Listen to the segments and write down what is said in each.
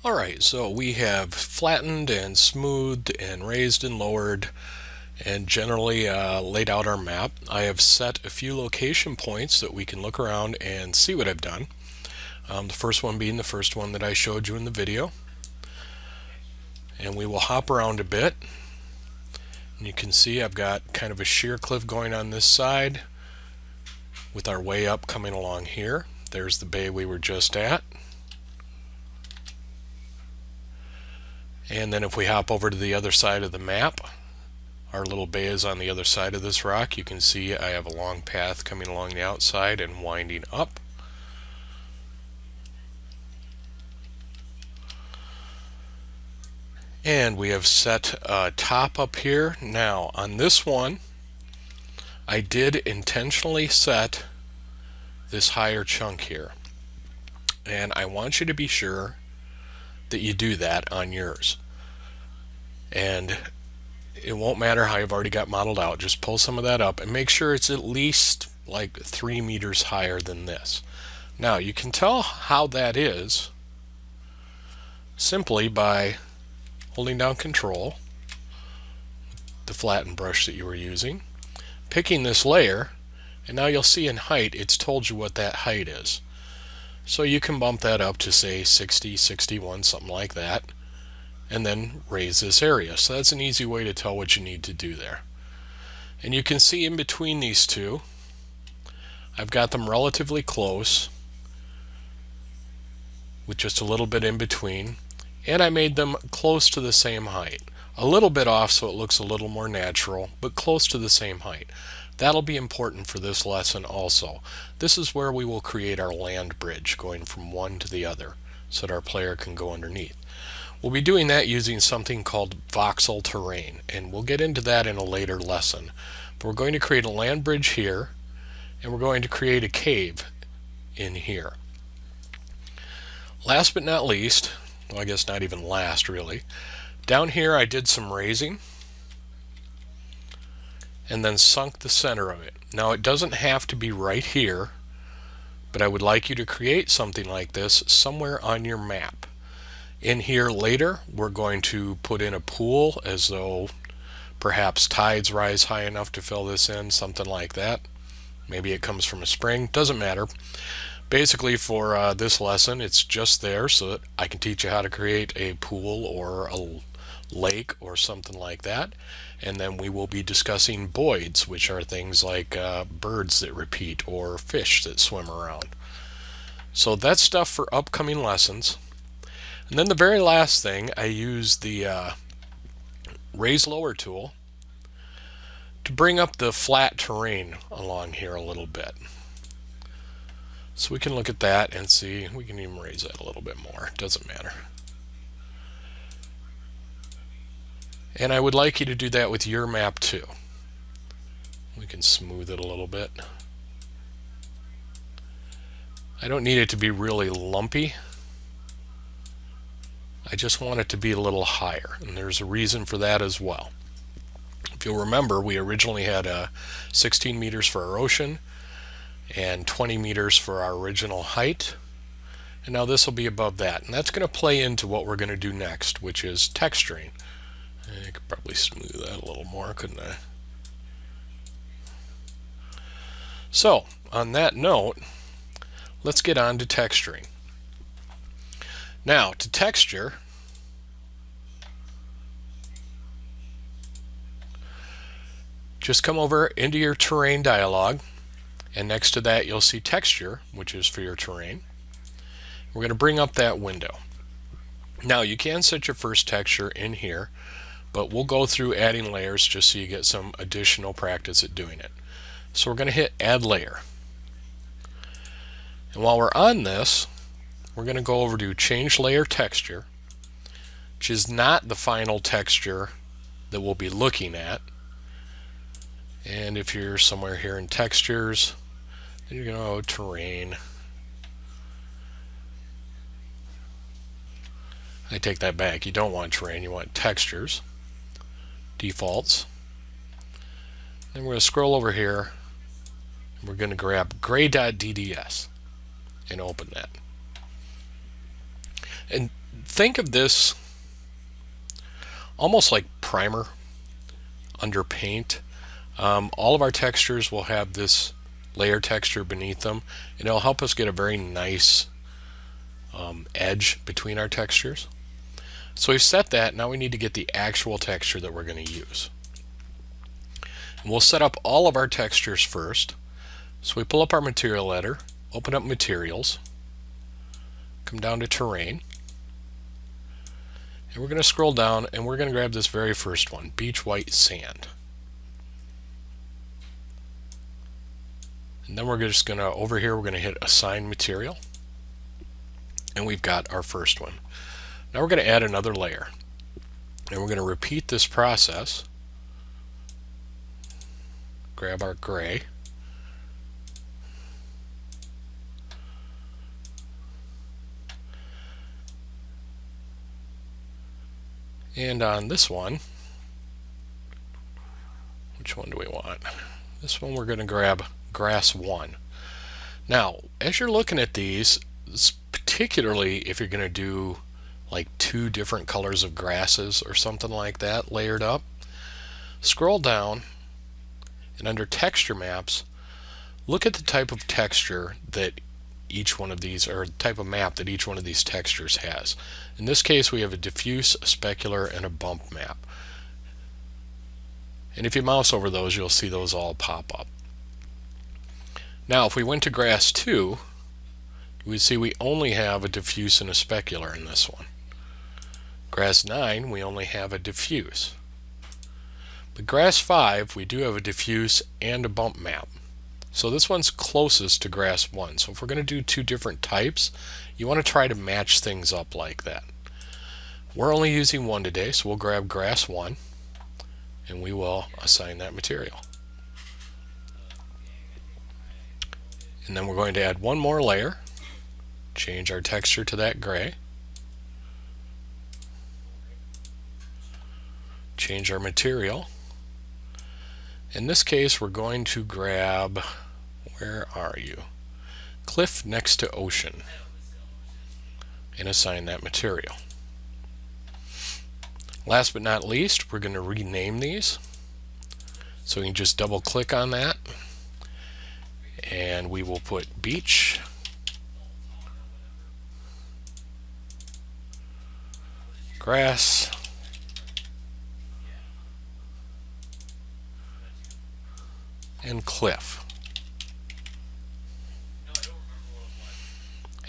Alright, so we have flattened and smoothed and raised and lowered and generally laid out our map. I have set a few location points that we can look around and see what I've done. The first one being the first one that I showed you in the video. And we will hop around a bit. And you can see I've got kind of a sheer cliff going on this side with our way up coming along here. There's the bay we were just at. And then if we hop over to the other side of the map, our little bay is on the other side of this rock. You can see I have a long path coming along the outside and winding up. And we have set a top up here. Now on this one, I did intentionally set this higher chunk here. And I want you to be sure that you do that on yours. And it won't matter how you've already got modeled out. Just pull some of that up and make sure it's at least like 3 meters higher than this. Now you can tell how that is simply by holding down Control, the flatten brush that you were using, picking this layer, and now you'll see in height it's told you what that height is. So you can bump that up to say 60, 61, something like that, and then raise this area. So that's an easy way to tell what you need to do there. And you can see in between these two, I've got them relatively close with just a little bit in between, and I made them close to the same height. A little bit off so it looks a little more natural, but close to the same height. That'll be important for this lesson also. This is where we will create our land bridge going from one to the other so that our player can go underneath. We'll be doing that using something called voxel terrain, and we'll get into that in a later lesson. But we're going to create a land bridge here, and we're going to create a cave in here. Last but not least, well, I guess not even last really, down here I did some raising and then sunk the center of it. Now it doesn't have to be right here, but I would like you to create something like this somewhere on your map. In here later we're going to put in a pool as though perhaps tides rise high enough to fill this in, something like that. Maybe it comes from a spring, doesn't matter. Basically for this lesson it's just there so that I can teach you how to create a pool or a lake or something like that. And then we will be discussing voids, which are things like birds that repeat or fish that swim around. So that's stuff for upcoming lessons. And then the very last thing, I use the raise lower tool to bring up the flat terrain along here a little bit. So we can look at that and see, we can even raise that a little bit more, doesn't matter. And I would like you to do that with your map too. We can smooth it a little bit. I don't need it to be really lumpy. I just want it to be a little higher, and there's a reason for that as well. If you'll remember, we originally had 16 meters for our ocean and 20 meters for our original height, and now this will be above that, and that's going to play into what we're going to do next, which is texturing. I could probably smooth that a little more, couldn't I? So on that note, let's get on to texturing. Now to texture, just come over into your terrain dialog, and next to that you'll see texture, which is for your terrain. We're going to bring up that window. Now you can set your first texture in here, but we'll go through adding layers just so you get some additional practice at doing it. So we're going to hit add layer. And while we're on this, we're going to go over to change layer texture, which is not the final texture that we'll be looking at. And if you're somewhere here in textures, then you're going to go terrain. I take that back. You don't want terrain, you want textures, defaults. Then we're going to scroll over here and we're going to grab gray.dds and open that. And think of this almost like primer under paint. All of our textures will have this layer texture beneath them, and it'll help us get a very nice edge between our textures. So we've set that. Now we need to get the actual texture that we're going to use. And we'll set up all of our textures first. So we pull up our material editor, open up materials, come down to terrain, and we're going to scroll down and we're going to grab this very first one, beach white sand. And then we're just going to, over here, we're going to hit assign material, and we've got our first one. Now we're going to add another layer, and we're going to repeat this process. Grab our gray, and on this one, which one do we want? This one we're going to grab grass 1. Now, as you're looking at these, particularly if you're going to do like 2 different colors of grasses or something like that layered up, scroll down and under texture maps, look at the type of texture that each one of these, or type of map that each one of these textures has. In this case, we have a diffuse, a specular, and a bump map. And if you mouse over those, you'll see those all pop up. Now, if we went to grass 2, we see we only have a diffuse and a specular in this one. Grass 9, we only have a diffuse. But grass 5, we do have a diffuse and a bump map. So this one's closest to grass 1. So if we're going to do 2 different types, you want to try to match things up like that. We're only using 1 today, so we'll grab grass 1 and we will assign that material. And then we're going to add one more layer, change our texture to that gray, change our material. In this case, we're going to grab, where are you? Cliff next to ocean, and assign that material. Last but not least, we're going to rename these. So we can just double click on that, and we will put beach, grass, and cliff.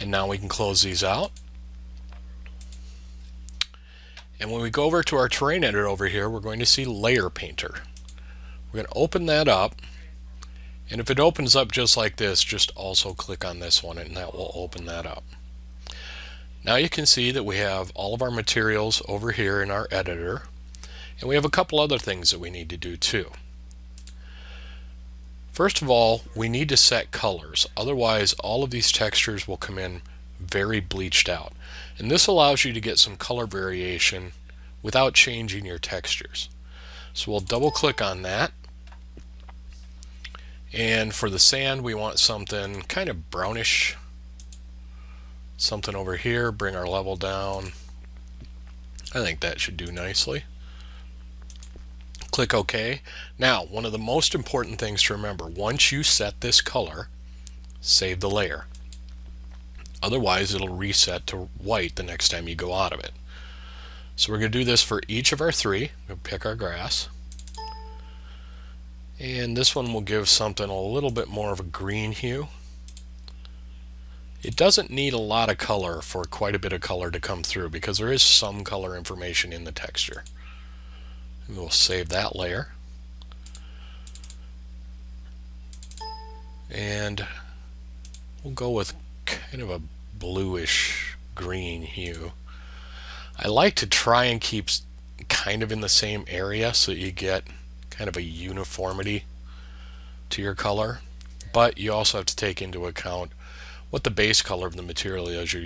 And now we can close these out. And when we go over to our terrain editor over here, we're going to see Layer Painter. We're going to open that up, and if it opens up just like this, just also click on this one and that will open that up. Now you can see that we have all of our materials over here in our editor, and we have a couple other things that we need to do too. First of all, we need to set colors, otherwise all of these textures will come in very bleached out. And this allows you to get some color variation without changing your textures. So we'll double click on that. And for the sand, we want something kind of brownish. Something over here, bring our level down. I think that should do nicely. Click OK. Now, one of the most important things to remember, once you set this color, save the layer. Otherwise, it'll reset to white the next time you go out of it. So we're going to do this for each of our 3. We'll pick our grass. And this one will give something a little bit more of a green hue. It doesn't need a lot of color for quite a bit of color to come through because there is some color information in the texture. And we'll save that layer. And we'll go with kind of a bluish green hue. I like to try and keep kind of in the same area so that you get kind of a uniformity to your color, but you also have to take into account what the base color of the material is you're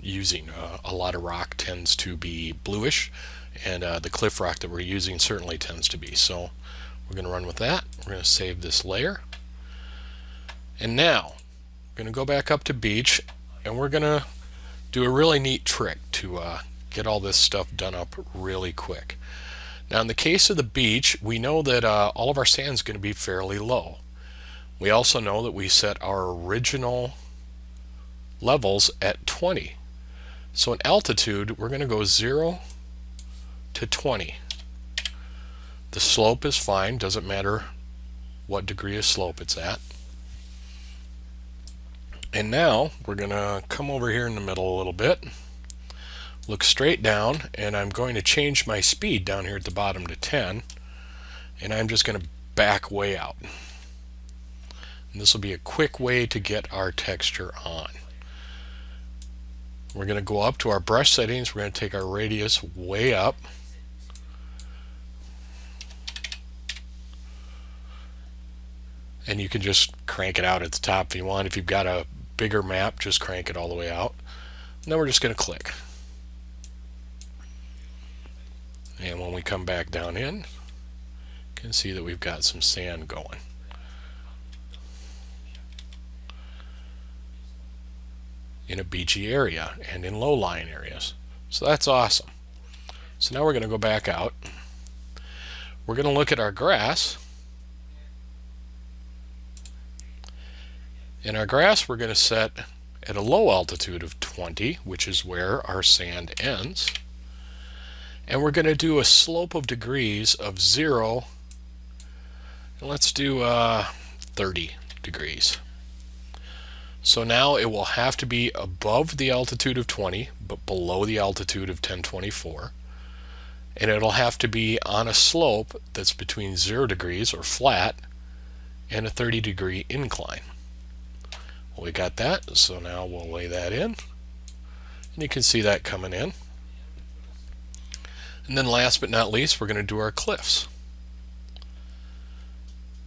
using. A lot of rock tends to be bluish, and the cliff rock that we're using certainly tends to be. So we're going to run with that. We're going to save this layer, and now we're going to go back up to beach, and we're going to do a really neat trick to get all this stuff done up really quick. Now in the case of the beach, we know that all of our sand is going to be fairly low. We also know that we set our original levels at 20. So in altitude, we're going to go 0 to 20. The slope is fine, doesn't matter what degree of slope it's at. And now we're going to come over here in the middle a little bit, look straight down, and I'm going to change my speed down here at the bottom to 10, and I'm just going to back way out. And this will be a quick way to get our texture on. We're going to go up to our brush settings. We're going to take our radius way up. And you can just crank it out at the top if you want. If you've got a bigger map, just crank it all the way out. And then we're just going to click. And when we come back down in, you can see that we've got some sand going. In a beachy area and in low-lying areas. So that's awesome. So now we're going to go back out. We're going to look at our grass. In our grass, we're going to set at a low altitude of 20, which is where our sand ends. And we're going to do a slope of degrees of 0. And let's do 30 degrees. So now it will have to be above the altitude of 20, but below the altitude of 1024. And it'll have to be on a slope that's between 0 degrees or flat and a 30-degree incline. Well, we got that, so now we'll lay that in. And you can see that coming in. And then last but not least, we're going to do our cliffs.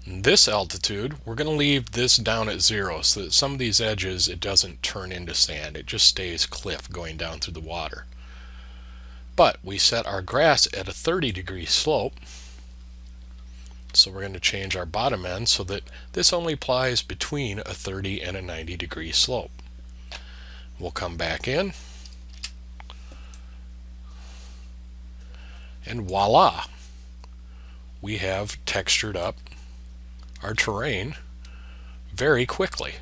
This altitude, we're going to leave this down at 0 so that some of these edges, it doesn't turn into sand. It just stays cliff going down through the water. But we set our grass at a 30-degree slope. So we're going to change our bottom end so that this only applies between a 30 and a 90-degree slope. We'll come back in. And voila! We have textured up our terrain very quickly,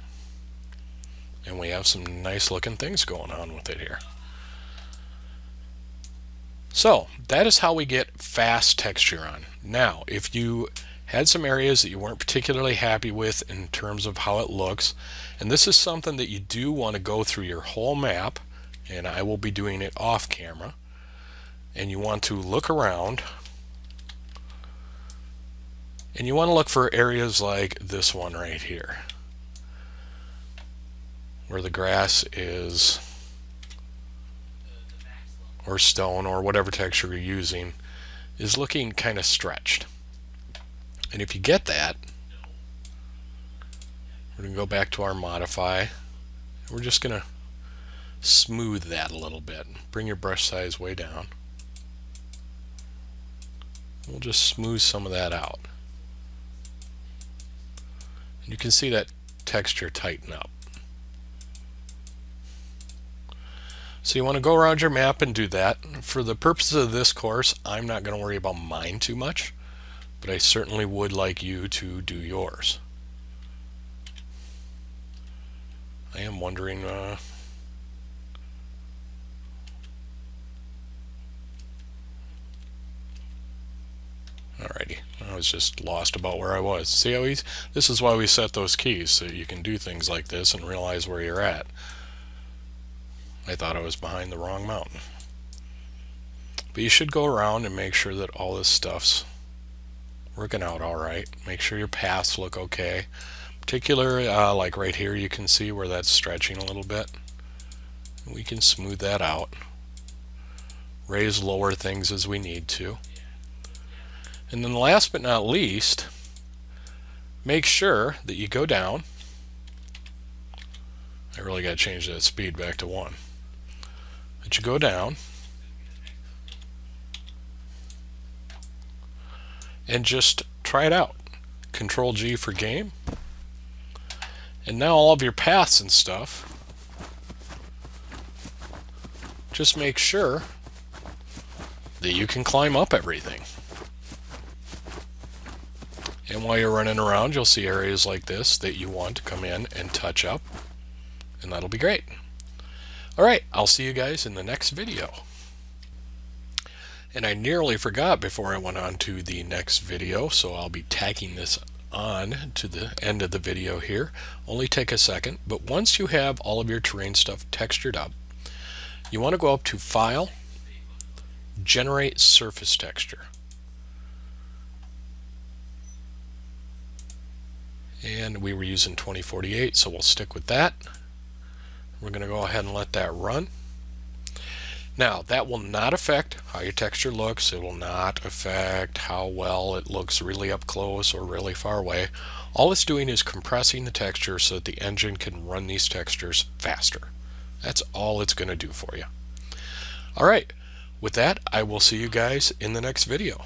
and we have some nice looking things going on with it here. So that is how we get fast texture on. Now if you had some areas that you weren't particularly happy with in terms of how it looks, and this is something that you do want to go through your whole map, and I will be doing it off camera, and you want to look around. And you want to look for areas like this one right here, where the grass is, or stone, or whatever texture you're using, is looking kind of stretched. And if you get that, we're going to go back to our modify. And we're just going to smooth that a little bit. Bring your brush size way down. We'll just smooth some of that out. You can see that texture tighten up. So you want to go around your map and do that. For the purposes of this course, I'm not going to worry about mine too much, but I certainly would like you to do yours. I am wondering alrighty, I was just lost about where I was. See how this is why we set those keys, so you can do things like this and realize where you're at. I thought I was behind the wrong mountain. But you should go around and make sure that all this stuff's working out alright. Make sure your paths look okay. Particularly like right here, you can see where that's stretching a little bit. We can smooth that out. Raise, lower things as we need to. And then last but not least, make sure that you go down. I really got to change that speed back to 1. That you go down and just try it out. Control G for game. And now all of your paths and stuff just make sure that you can climb up everything. And while you're running around, you'll see areas like this that you want to come in and touch up, and that'll be great. Alright, I'll see you guys in the next video. And I nearly forgot before I went on to the next video, so I'll be tacking this on to the end of the video here. Only take a second, but once you have all of your terrain stuff textured up, you want to go up to File, Generate Surface Texture. And we were using 2048, so we'll stick with that. We're going to go ahead and let that run. Now, that will not affect how your texture looks. It will not affect how well it looks really up close or really far away. All it's doing is compressing the texture so that the engine can run these textures faster. That's all it's going to do for you. Alright, with that, I will see you guys in the next video.